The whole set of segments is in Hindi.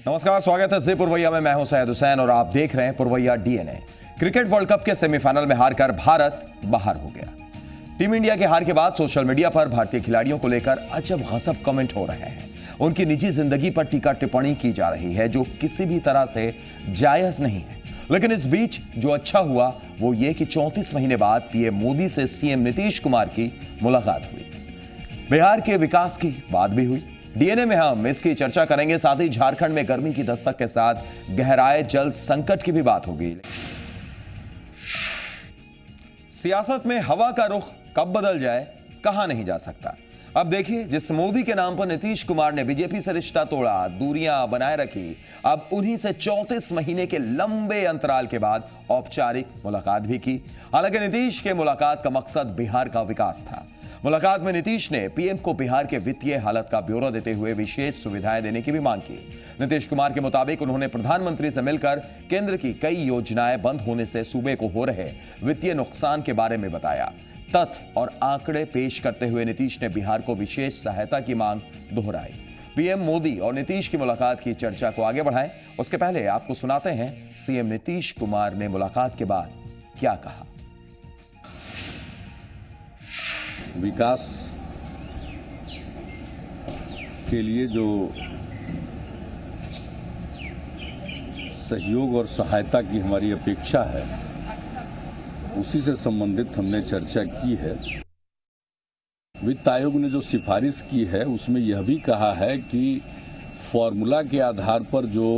नमस्कार, स्वागत है जी पुरवैया में। मैं हूं सैयद हुसैन और आप देख रहे हैं पुरवैया डीएनए। क्रिकेट वर्ल्ड कप के सेमीफाइनल में हारकर भारत बाहर हो गया। टीम इंडिया के हार के बाद सोशल मीडिया पर भारतीय खिलाड़ियों को लेकर अजब गजब कमेंट हो रहे हैं। उनकी निजी जिंदगी पर टीका टिप्पणी की जा रही है जो किसी भी तरह से जायज नहीं है। लेकिन इस बीच जो अच्छा हुआ वो ये कि 34 महीने बाद पीएम मोदी से सीएम नीतीश कुमार की मुलाकात हुई। बिहार के विकास की बात भी हुई। डीएनए में हम इसकी चर्चा करेंगे। साथ ही झारखंड में गर्मी की दस्तक के साथ गहराए जल संकट की भी बात होगी। सियासत में हवा का रुख कब बदल जाए कहा नहीं जा सकता। अब देखिए, जिस मोदी के नाम पर नीतीश कुमार ने बीजेपी से रिश्ता तोड़ा, दूरियां बनाए रखी, अब उन्हीं से 34 महीने के लंबे अंतराल के बाद औपचारिक मुलाकात भी की। हालांकि नीतीश के मुलाकात का मकसद बिहार का विकास था। मुलाकात में नीतीश ने पीएम को बिहार के वित्तीय हालत का ब्यौरा देते हुए विशेष सुविधाएं देने की भी मांग की। नीतीश कुमार के मुताबिक उन्होंने प्रधानमंत्री से मिलकर केंद्र की कई योजनाएं बंद होने से सूबे को हो रहे वित्तीय नुकसान के बारे में बताया। तथ्य और आंकड़े पेश करते हुए नीतीश ने बिहार को विशेष सहायता की मांग दोहराई। पीएम मोदी और नीतीश की मुलाकात की चर्चा को आगे बढ़ाएं, उसके पहले आपको सुनाते हैं सीएम नीतीश कुमार ने मुलाकात के बाद क्या कहा। विकास के लिए जो सहयोग और सहायता की हमारी अपेक्षा है उसी से संबंधित हमने चर्चा की है। वित्त आयोग ने जो सिफारिश की है उसमें यह भी कहा है कि फॉर्मूला के आधार पर जो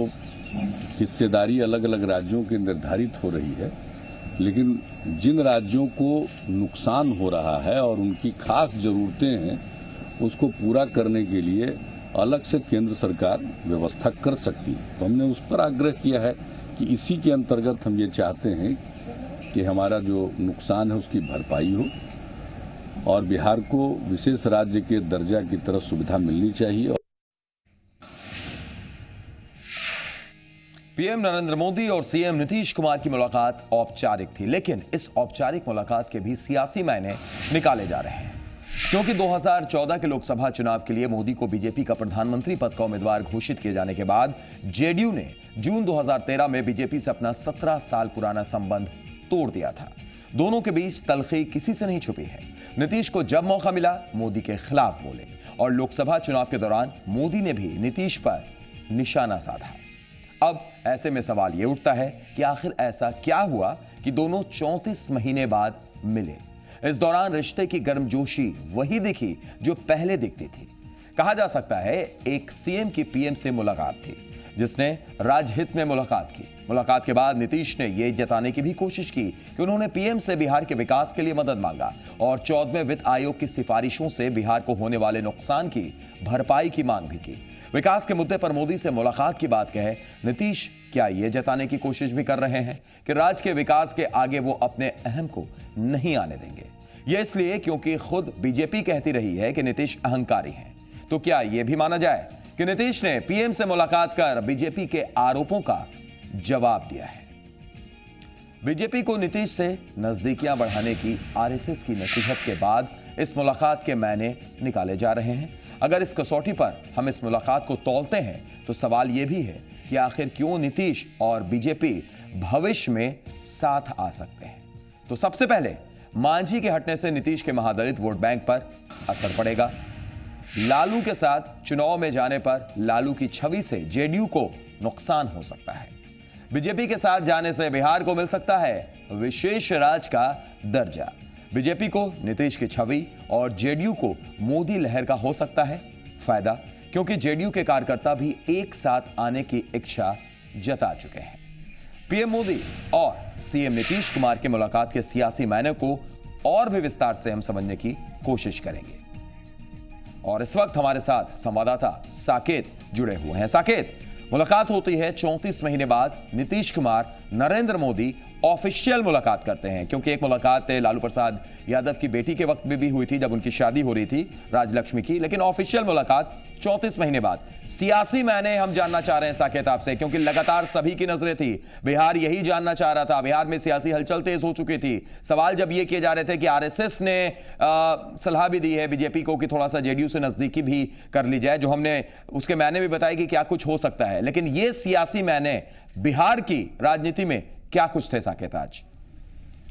हिस्सेदारी अलग अलग राज्यों की निर्धारित हो रही है, लेकिन जिन राज्यों को नुकसान हो रहा है और उनकी खास जरूरतें हैं उसको पूरा करने के लिए अलग से केंद्र सरकार व्यवस्था कर सकती है। तो हमने उस पर आग्रह किया है कि इसी के अंतर्गत हम ये चाहते हैं कि हमारा जो नुकसान है उसकी भरपाई हो और बिहार को विशेष राज्य के दर्जा की तरफ सुविधा मिलनी चाहिए। पीएम नरेंद्र मोदी और सीएम नीतीश कुमार की मुलाकात औपचारिक थी, लेकिन इस औपचारिक मुलाकात के भी सियासी मायने निकाले जा रहे हैं। क्योंकि 2014 के लोकसभा चुनाव के लिए मोदी को बीजेपी का प्रधानमंत्री पद का उम्मीदवार घोषित किए जाने के बाद जेडीयू ने जून 2013 में बीजेपी से अपना 17 साल पुराना संबंध तोड़ दिया था। दोनों के बीच तलखी किसी से नहीं छुपी है। नीतीश को जब मौका मिला मोदी के खिलाफ बोले और लोकसभा चुनाव के दौरान मोदी ने भी नीतीश पर निशाना साधा। अब ऐसे में सवाल यह उठता है कि आखिर ऐसा क्या हुआ कि दोनों 34 महीने बाद मिले। इस दौरान रिश्ते की गर्मजोशी वही दिखी जो पहले दिखती थी। कहा जा सकता है एक सीएम की पीएम से मुलाकात थी जिसने राजहित में मुलाकात की। मुलाकात के बाद नीतीश ने यह जताने की भी कोशिश की कि उन्होंने पीएम से बिहार के विकास के लिए मदद मांगा और 14वें वित्त आयोग की सिफारिशों से बिहार को होने वाले नुकसान की भरपाई की मांग भी की। विकास के मुद्दे पर मोदी से मुलाकात की बात कहे नीतीश क्या यह जताने की कोशिश भी कर रहे हैं कि राज्य के विकास के आगे वो अपने अहम को नहीं आने देंगे। यह इसलिए क्योंकि खुद बीजेपी कहती रही है कि नीतीश अहंकारी हैं। तो क्या यह भी माना जाए कि नीतीश ने पीएम से मुलाकात कर बीजेपी के आरोपों का जवाब दिया है। बीजेपी को नीतीश से नजदीकियां बढ़ाने की आरएसएस की नसीहत के बाद इस मुलाकात के मायने निकाले जा रहे हैं। अगर इस कसौटी पर हम इस मुलाकात को तौलते हैं तो सवाल यह भी है कि आखिर क्यों नीतीश और बीजेपी भविष्य में साथ आ सकते हैं। तो सबसे पहले मांझी के हटने से नीतीश के महादलित वोट बैंक पर असर पड़ेगा। लालू के साथ चुनाव में जाने पर लालू की छवि से जेडीयू को नुकसान हो सकता है। बीजेपी के साथ जाने से बिहार को मिल सकता है विशेष राज्य का दर्जा। बीजेपी को नीतीश की छवि और जेडीयू को मोदी लहर का हो सकता है फायदा, क्योंकि जेडीयू के कार्यकर्ता भी एक साथ आने की इच्छा जता चुके हैं। पीएम मोदी और सीएम नीतीश कुमार की मुलाकात के सियासी मायने को और भी विस्तार से हम समझने की कोशिश करेंगे। और इस वक्त हमारे साथ संवाददाता साकेत जुड़े हुए हैं। साकेत, मुलाकात होती है 34 महीने बाद नीतीश कुमार नरेंद्र मोदी ऑफिशियल मुलाकात करते हैं, क्योंकि एक मुलाकात लालू प्रसाद यादव की बेटी के वक्त में भी हुई थी जब उनकी शादी हो रही थी राजलक्ष्मी की, लेकिन ऑफिशियल मुलाकात 34 महीने बाद। सियासी मायने हम जानना चाह रहे हैं साकेत आपसे, क्योंकि लगातार सभी की नजरें थी, बिहार यही जानना चाह रहा था, बिहार में सियासी हलचल तेज हो चुकी थी। सवाल जब ये किए जा रहे थे कि आरएसएस ने सलाह भी दी है बीजेपी को कि थोड़ा सा जेडीयू से नजदीकी भी कर ली जाए, जो हमने उसके मायने भी बताया कि क्या कुछ हो सकता है, लेकिन ये सियासी मायने बिहार की राजनीति में क्या कुछ थे साकेत आज?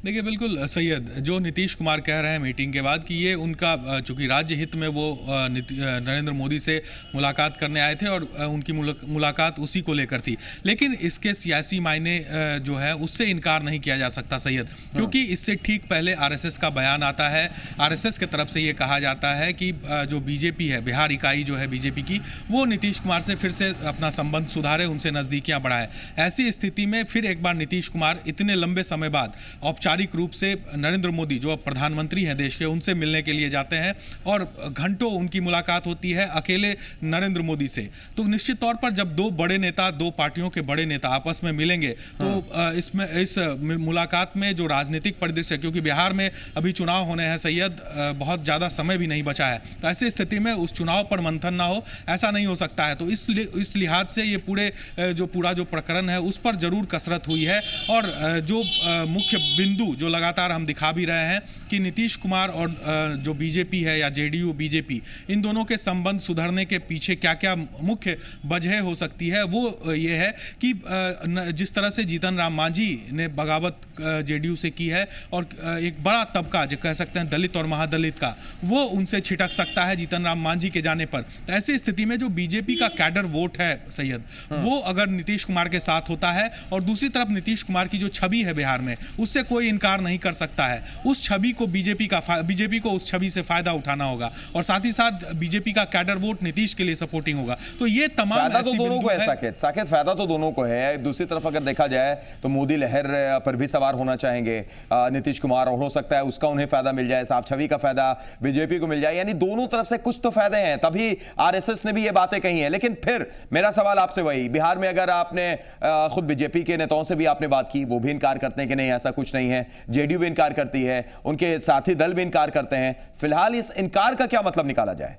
देखिए, बिल्कुल सैयद, जो नीतीश कुमार कह रहे हैं मीटिंग के बाद कि ये उनका चूंकि राज्य हित में वो नरेंद्र मोदी से मुलाकात करने आए थे और उनकी मुलाकात उसी को लेकर थी, लेकिन इसके सियासी मायने जो है उससे इनकार नहीं किया जा सकता सैयद, क्योंकि इससे ठीक पहले आरएसएस का बयान आता है। आरएसएस की तरफ से ये कहा जाता है कि जो बीजेपी है, बिहार इकाई जो है बीजेपी की, वो नीतीश कुमार से फिर से अपना संबंध सुधारे, उनसे नज़दीकियाँ बढ़ाए। ऐसी स्थिति में फिर एक बार नीतीश कुमार इतने लंबे समय बाद औपचारिक रूप से नरेंद्र मोदी, जो अब प्रधानमंत्री हैं देश के, उनसे मिलने के लिए जाते हैं और घंटों उनकी मुलाकात होती है अकेले नरेंद्र मोदी से। तो निश्चित तौर पर जब दो बड़े नेता, दो पार्टियों के बड़े नेता आपस में मिलेंगे तो इस मुलाकात में जो राजनीतिक परिदृश्य, क्योंकि बिहार में अभी चुनाव होने हैं सैयद, बहुत ज़्यादा समय भी नहीं बचा है, तो ऐसी स्थिति में उस चुनाव पर मंथन ना हो, ऐसा नहीं हो सकता है। तो इस लिहाज से ये पूरा जो प्रकरण है उस पर जरूर कसरत हुई है। और जो मुख्य बिंदु जो लगातार हम दिखा भी रहे हैं कि नीतीश कुमार और जो बीजेपी है या जेडीयू बीजेपी, इन दोनों के संबंध सुधरने के पीछे क्या क्या मुख्य वजह हो सकती है, वो ये है कि जिस तरह से जीतन राम मांझी ने बगावत जेडीयू से की है और एक बड़ा तबका, जो कह सकते हैं दलित और महादलित का, वो उनसे छिटक सकता है जीतन राम मांझी के जाने पर। तो ऐसी स्थिति में जो बीजेपी का कैडर वोट है सैयद, वो अगर नीतीश कुमार के साथ होता है और दूसरी तरफ नीतीश कुमार की जो छवि है बिहार में, उससे कोई इनकार नहीं कर सकता है। उस छवि को बीजेपी को उस छवि से फायदा उठाना होगा और साथ ही साथ बीजेपी का कैडर वोट नीतीश के लिए सपोर्टिंग होगा। तो ये तमाम फायदा तो दोनों को है साकेत, फायदा तो दोनों को है। दूसरी तरफ अगर देखा जाए तो मोदी लहर पर भी सवार होना चाहेंगे नीतीश कुमार, और हो सकता है उसका उन्हें फायदा मिल जाए, साफ छवि का फायदा बीजेपी को मिल जाए, यानी दोनों तरफ से कुछ तो फायदे हैं, तभी आरएसएस ने भी ये बातें कही हैं। लेकिन फिर मेरा सवाल आपसे वही, बिहार में अगर आपने खुद बीजेपी के नेताओं से भी आपने बात की, वो भी इनकार करते हैं कि नहीं ऐसा कुछ नहीं है, जेडीयू भी इनकार करती है, उनके साथी दल भी इनकार करते हैं। फिलहाल इस इनकार का क्या मतलब निकाला जाए?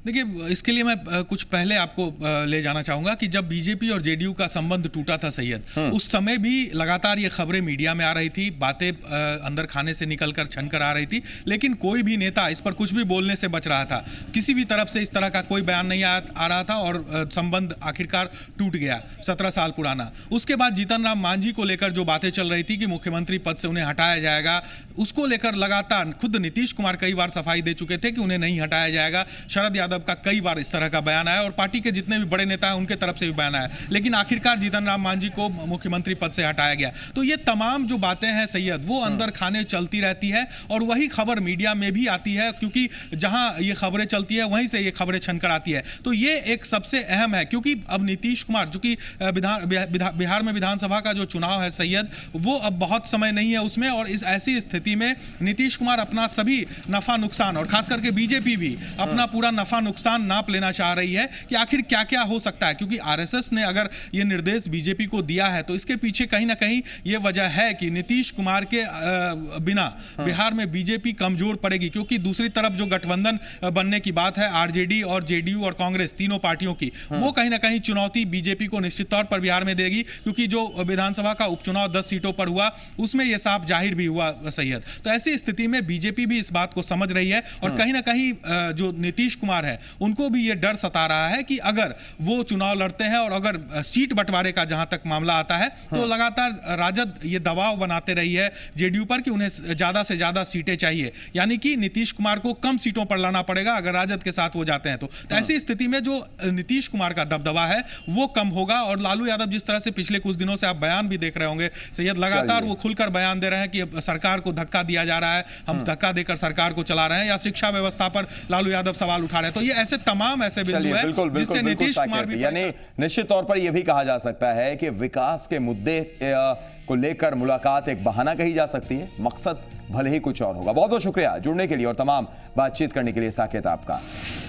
देखिए, इसके लिए मैं कुछ पहले आपको ले जाना चाहूंगा कि जब बीजेपी और जेडीयू का संबंध टूटा था सैयद, उस समय भी लगातार ये खबरें मीडिया में आ रही थी, बातें अंदर खाने से निकलकर छनकर आ रही थी, लेकिन कोई भी नेता इस पर कुछ भी बोलने से बच रहा था। किसी भी तरफ से इस तरह का कोई बयान नहीं आ रहा था और संबंध आखिरकार टूट गया, 17 साल पुराना। उसके बाद जीतन राम मांझी को लेकर जो बातें चल रही थी कि मुख्यमंत्री पद से उन्हें हटाया जाएगा, उसको लेकर लगातार खुद नीतीश कुमार कई बार सफाई दे चुके थे कि उन्हें नहीं हटाया जाएगा। शरद यादव का कई बार इस तरह का बयान आया और पार्टी के जितने भी बड़े नेता हैं उनके तरफ से भी बयान आया, लेकिन आखिरकार जीतन राम मांझी को मुख्यमंत्री पद से हटाया गया। तो ये तमाम जो बातें हैं सैयद, वो अंदर खाने चलती रहती है और वही खबर मीडिया में भी आती है, क्योंकि जहां ये खबरें चलती है वहीं से ये खबरें छनकर आती है। तो ये एक सबसे अहम है, क्योंकि अब नीतीश कुमार, चूंकि बिहार में विधानसभा का जो चुनाव है सैयद, वो अब बहुत समय नहीं है उसमें, और इस ऐसी स्थिति में नीतीश कुमार अपना सभी नफा नुकसान, और खास करके बीजेपी भी अपना पूरा नफा नुकसान नाप लेना चाह रही है कि आखिर क्या क्या हो सकता है। क्योंकि आरएसएस ने अगर ये निर्देश बीजेपी को दिया है तो इसके पीछे कहीं ना कहीं ये वजह है कि नीतीश कुमार के बिना बिहार में बीजेपी कमजोर पड़ेगी, क्योंकि दूसरी तरफ जो गठबंधन बनने की बात है आरजेडी और जेडीयू और कांग्रेस तीनों पार्टियों की, वो कहीं ना कहीं चुनौती बीजेपी को निश्चित तौर पर बिहार में देगी, क्योंकि जो विधानसभा का उपचुनाव 10 सीटों पर हुआ उसमें यह साफ जाहिर भी हुआ सैयद। तो ऐसी स्थिति में बीजेपी भी इस बात को समझ रही है और कहीं ना कहीं जो नीतीश कुमार है उनको भी ये डर सता रहा है कि अगर वो चुनाव लड़ते हैं और अगर सीट बंटवारे का जहां तक मामला आता है तो लगातार राजद ये दबाव बनाते रही है जेडीयू पर कि उन्हें ज्यादा से ज्यादा सीटें चाहिए, यानी कि नीतीश कुमार को कम सीटों पर लड़ना पड़ेगा अगर राजद के साथ वो जाते हैं तो ऐसी स्थिति में जो नीतीश कुमार का दबदबा है वो कम होगा। और लालू यादव जिस तरह से पिछले कुछ दिनों से आप बयान भी देख रहे होंगे सैयद, लगातार वो खुलकर बयान दे रहे हैं कि सरकार को धक्का दिया जा रहा है, हम धक्का देकर सरकार को चला रहे हैं, या शिक्षा व्यवस्था पर लालू यादव सवाल उठा रहे हैं। तो ये ऐसे तमाम ऐसे बिंदु है जिससे नीतीश कुमार भी यानी निश्चित तौर पर यह भी कहा जा सकता है कि विकास के मुद्दे को लेकर मुलाकात एक बहाना कही जा सकती है, मकसद भले ही कुछ और होगा। बहुत बहुत शुक्रिया जुड़ने के लिए और तमाम बातचीत करने के लिए साकेत आपका।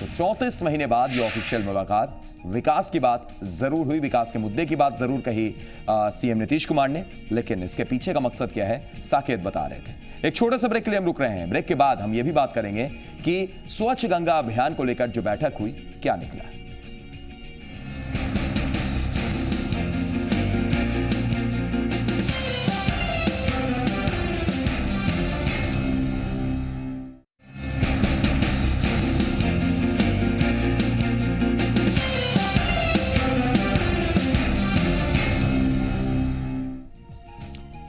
तो 34 महीने बाद ये ऑफिशियल मुलाकात, विकास की बात जरूर हुई, विकास के मुद्दे की बात जरूर कही सीएम नीतीश कुमार ने, लेकिन इसके पीछे का मकसद क्या है साकेत बता रहे थे। एक छोटे से ब्रेक के लिए हम रुक रहे हैं। ब्रेक के बाद हम ये भी बात करेंगे कि स्वच्छ गंगा अभियान को लेकर जो बैठक हुई क्या निकला।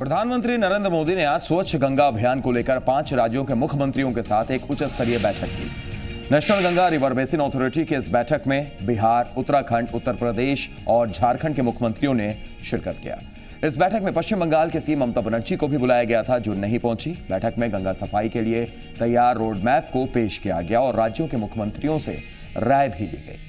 प्रधानमंत्री नरेंद्र मोदी ने आज स्वच्छ गंगा अभियान को लेकर 5 राज्यों के मुख्यमंत्रियों के साथ एक उच्च स्तरीय बैठक की। National Ganga river basin authority की इस बैठक में बिहार, उत्तराखंड, उत्तर प्रदेश और झारखंड के मुख्यमंत्रियों ने शिरकत किया। इस बैठक में पश्चिम बंगाल के सीएम ममता बनर्जी को भी बुलाया गया था, जो नहीं पहुंची। बैठक में गंगा सफाई के लिए तैयार रोड मैप को पेश किया गया और राज्यों के मुख्यमंत्रियों से राय भी ली गई।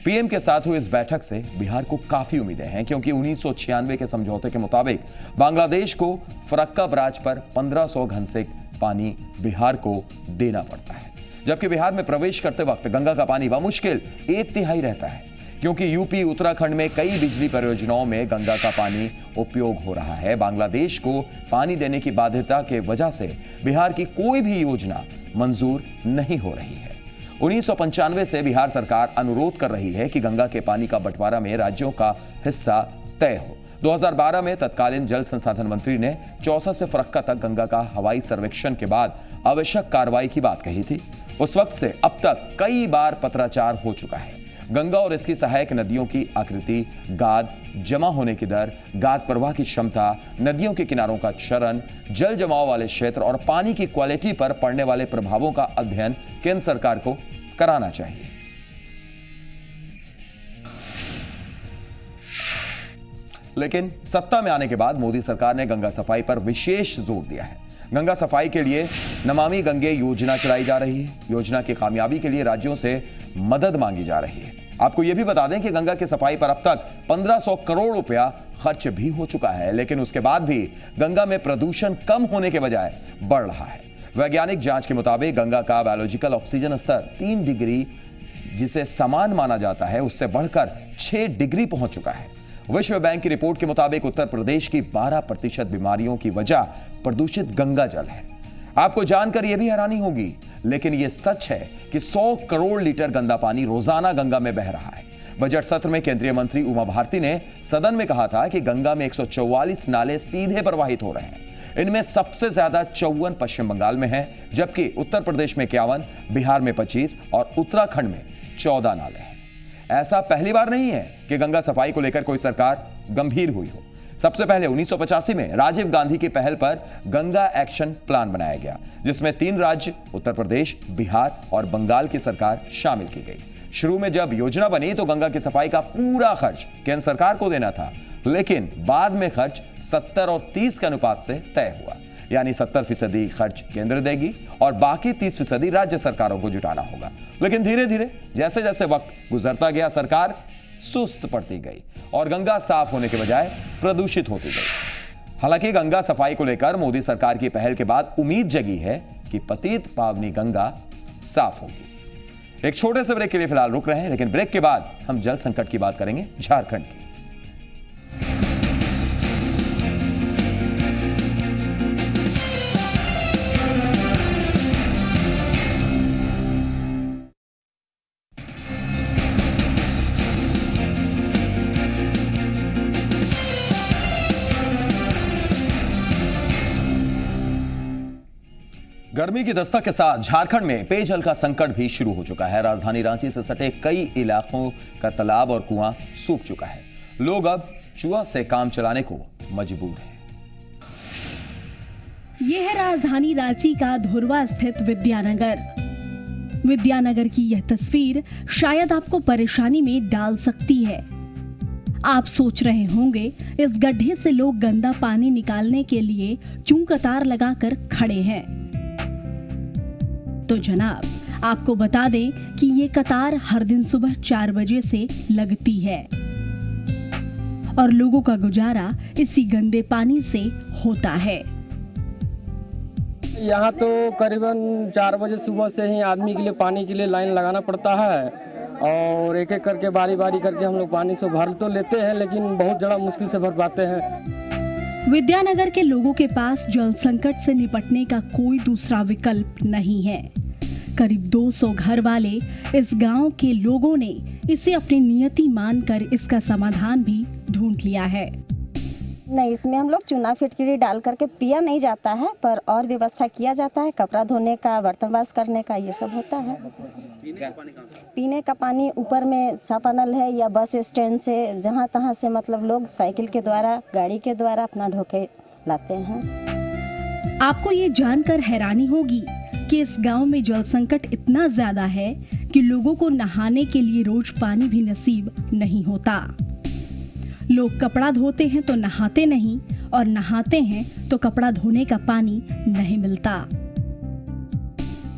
पीएम के साथ हुई इस बैठक से बिहार को काफी उम्मीदें हैं, क्योंकि 1996 के समझौते के मुताबिक बांग्लादेश को फरक्का बराज पर 1500 घनसेक पानी बिहार को देना पड़ता है, जबकि बिहार में प्रवेश करते वक्त गंगा का पानी बमुश्किल 1/3 रहता है, क्योंकि यूपी, उत्तराखंड में कई बिजली परियोजनाओं में गंगा का पानी उपयोग हो रहा है। बांग्लादेश को पानी देने की बाध्यता के वजह से बिहार की कोई भी योजना मंजूर नहीं हो रही है। 1995 से बिहार सरकार अनुरोध कर रही है कि गंगा के पानी का बंटवारा में राज्यों का हिस्सा तय हो। 2012 में तत्कालीन जल संसाधन मंत्री ने चौसा से फरक्का तक गंगा का हवाई सर्वेक्षण के बाद आवश्यक कार्रवाई की बात कही थी। उस वक्त से अब तक कई बार पत्राचार हो चुका है। गंगा और इसकी सहायक नदियों की आकृति, गाद जमा होने की दर, गाद प्रवाह की क्षमता, नदियों के किनारों का चरण, जल जमाव वाले क्षेत्र और पानी की क्वालिटी पर पड़ने वाले प्रभावों का अध्ययन केंद्र सरकार को कराना चाहिए। लेकिन सत्ता में आने के बाद मोदी सरकार ने गंगा सफाई पर विशेष जोर दिया है। गंगा सफाई के लिए नमामि गंगे योजना चलाई जा रही है। योजना की कामयाबी के लिए राज्यों से मदद मांगी जा रही है। आपको यह भी बता दें कि गंगा की सफाई पर अब तक 1500 करोड़ रुपया खर्च भी हो चुका है, लेकिन उसके बाद भी गंगा में प्रदूषण कम होने के बजाय बढ़ रहा है। वैज्ञानिक जांच के मुताबिक गंगा का बायोलॉजिकल ऑक्सीजन स्तर 3 डिग्री, जिसे समान माना जाता है, उससे बढ़कर 6 डिग्री पहुंच चुका है। विश्व बैंक की रिपोर्ट के मुताबिक उत्तर प्रदेश की 12% बीमारियों की वजह प्रदूषित गंगा जल है। आपको जानकर यह भी हैरानी होगी, लेकिन यह सच है कि 100 करोड़ लीटर गंदा पानी रोजाना गंगा में बह रहा है। बजट सत्र में केंद्रीय मंत्री उमा भारती ने सदन में कहा था कि गंगा में 144 नाले सीधे प्रवाहित हो रहे हैं। इनमें सबसे ज्यादा 54 पश्चिम बंगाल में है, जबकि उत्तर प्रदेश में 51, बिहार में 25 और उत्तराखंड में 14 नाले हैं। ऐसा पहली बार नहीं है कि गंगा सफाई को लेकर कोई सरकार गंभीर हुई हो। सबसे पहले 1985 में राजीव गांधी की पहल पर गंगा एक्शन प्लान बनाया गया, जिसमें 3 राज्य उत्तर प्रदेश, बिहार और बंगाल की सरकार शामिल की गई। शुरू में जब योजना बनी तो गंगा की सफाई का पूरा खर्च केंद्र सरकार को देना था, लेकिन बाद में खर्च 70 और 30 के अनुपात से तय हुआ, यानी 70% खर्च केंद्र देगी और बाकी 30% राज्य सरकारों को जुटाना होगा। लेकिन धीरे धीरे जैसे जैसे वक्त गुजरता गया, सरकार सुस्त पड़ती गई और गंगा साफ होने के बजाय प्रदूषित होती गई। हालांकि गंगा सफाई को लेकर मोदी सरकार की पहल के बाद उम्मीद जगी है कि पतित पावनी गंगा साफ होगी। एक छोटे से ब्रेक के लिए फिलहाल रुक रहे हैं, लेकिन ब्रेक के बाद हम जल संकट की बात करेंगे झारखंड की। गर्मी की दस्तक के साथ झारखंड में पेयजल का संकट भी शुरू हो चुका है। राजधानी रांची से सटे कई इलाकों का तालाब और कुआं सूख चुका है। लोग अब चूहा से काम चलाने को मजबूर हैं। यह है राजधानी रांची का धुरवा स्थित विद्यानगर। विद्यानगर की यह तस्वीर शायद आपको परेशानी में डाल सकती है। आप सोच रहे होंगे इस गड्ढे से लोग गंदा पानी निकालने के लिए क्यों कतार लगाकर खड़े हैं। तो जनाब, आपको बता दें कि ये कतार हर दिन सुबह 4 बजे से लगती है और लोगों का गुजारा इसी गंदे पानी से होता है। यहाँ तो करीबन 4 बजे सुबह से ही आदमी के लिए पानी के लिए लाइन लगाना पड़ता है और एक एक करके बारी बारी करके हम लोग पानी से भर तो लेते हैं, लेकिन बहुत ज़्यादा मुश्किल से भर पाते हैं। विद्यानगर के लोगों के पास जल संकट से निपटने का कोई दूसरा विकल्प नहीं है। करीब 200 घर वाले इस गांव के लोगों ने इसे अपनी नियति मानकर इसका समाधान भी ढूंढ लिया है। नहीं, इसमें हम लोग चूना फिटकरी डाल करके पिया नहीं जाता है, पर और व्यवस्था किया जाता है। कपड़ा धोने का, बर्तन वाश करने का, ये सब होता है। पीने का पानी ऊपर में चापानल है या बस स्टैंड से जहाँ तहाँ से मतलब लोग साइकिल के द्वारा, गाड़ी के द्वारा अपना ढोके लाते हैं। आपको ये जानकर हैरानी होगी कि इस गांव में जल संकट इतना ज्यादा है कि लोगों को नहाने के लिए रोज पानी भी नसीब नहीं होता। लोग कपड़ा धोते हैं तो नहाते नहीं, और नहाते हैं तो कपड़ा धोने का पानी नहीं मिलता।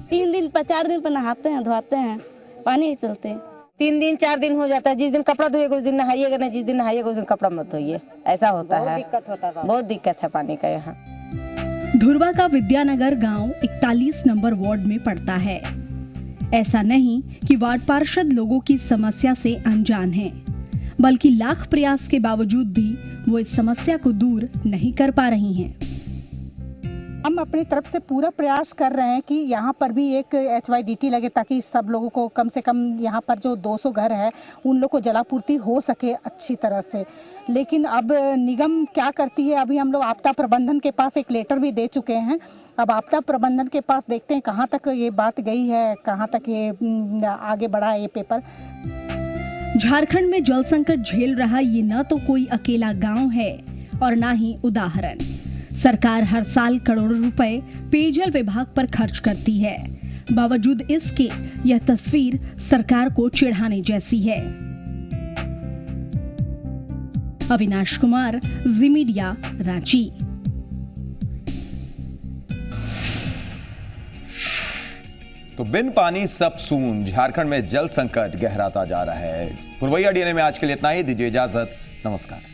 3 दिन पर 4 दिन पर नहाते हैं, धोते हैं, पानी ही चलते। 3 दिन 4 दिन हो जाता है। जिस दिन कपड़ा धोइएगा उस दिन नहाइएगा नहीं, जिस दिन नहाइएगा उस दिन कपड़ा मत धोइए, ऐसा होता है। बहुत दिक्कत है पानी का यहाँ। धुरवा का विद्यानगर गांव 41 नंबर वार्ड में पड़ता है। ऐसा नहीं कि वार्ड पार्षद लोगों की समस्या से अनजान हैं, बल्कि लाख प्रयास के बावजूद भी वो इस समस्या को दूर नहीं कर पा रही हैं। हम अपनी तरफ से पूरा प्रयास कर रहे हैं कि यहाँ पर भी एक HYDT लगे, ताकि सब लोगों को कम से कम यहाँ पर जो 200 घर है उन लोग को जलापूर्ति हो सके अच्छी तरह से। लेकिन अब निगम क्या करती है, अभी हम लोग आपदा प्रबंधन के पास एक लेटर भी दे चुके हैं। अब आपदा प्रबंधन के पास देखते हैं कहाँ तक ये बात गई है, कहाँ तक ये आगे बढ़ा है ये पेपर। झारखंड में जल संकट झेल रहा ये न तो कोई अकेला गांव है और न ही उदाहरण। सरकार हर साल करोड़ों रुपए पेयजल विभाग पर खर्च करती है। बावजूद इसके यह तस्वीर सरकार को चिढ़ाने जैसी है। अविनाश कुमार, जी मीडिया, रांची। तो बिन पानी सब सून, झारखंड में जल संकट गहराता जा रहा है। पुरवैया डीएनए में आज के लिए इतना ही। दीजिए इजाजत, नमस्कार।